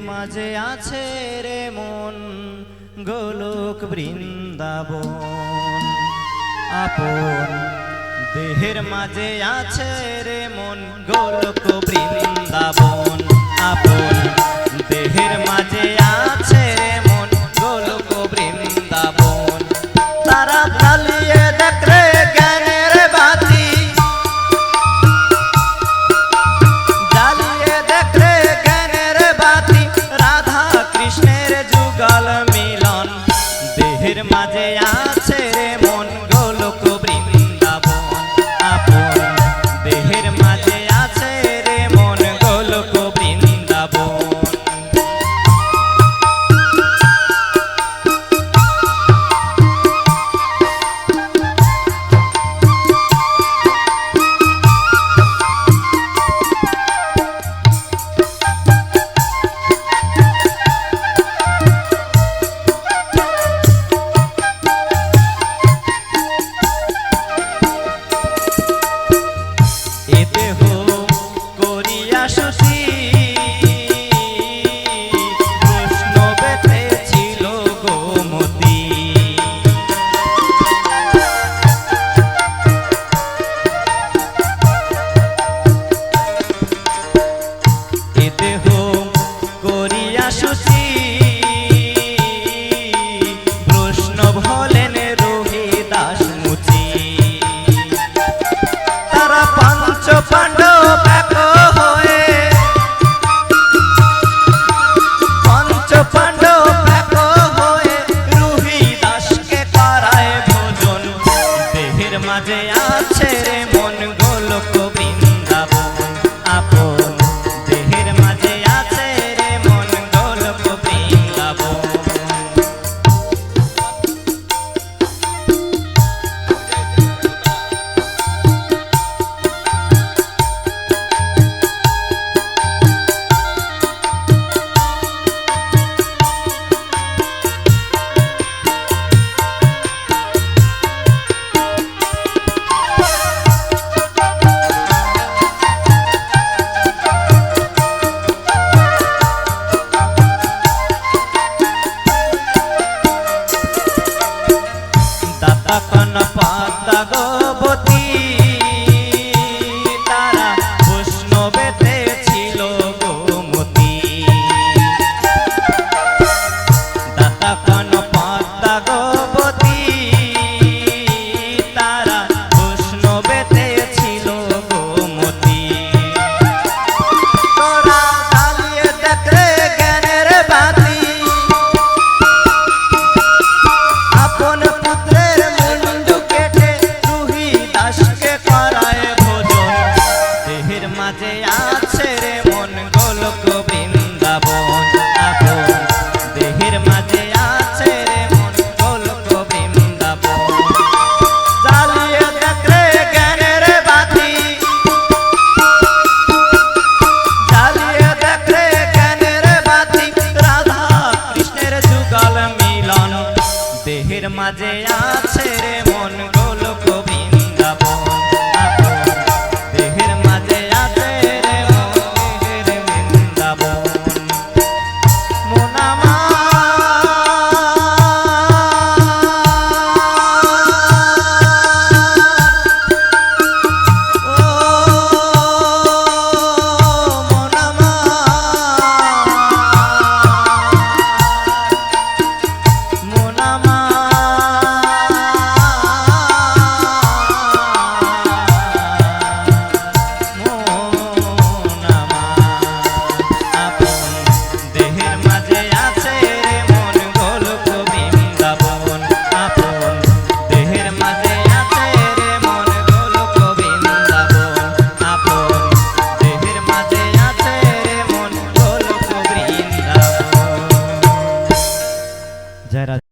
মাঝে আছে রে মন গোলক বৃন্দাবন আপন দেহের মাঝে আছে রে মন গোলক বৃন্দাবন আপন দেহের মাঝে আছে রে মন গোলক বৃন্দাবন তারা জ্বালিয়ে দেখ রে জ্ঞানের বাতি জ্বালিয়ে দেখ রে জ্ঞানের বাতি রাধা কৃষ্ণের যুগল মিলন দেহের মাঝে আছে রে মন গোলক বৃন্দাবন আপন দেহের মাঝে আছে রে মন গোলক বৃন্দাবন সুশী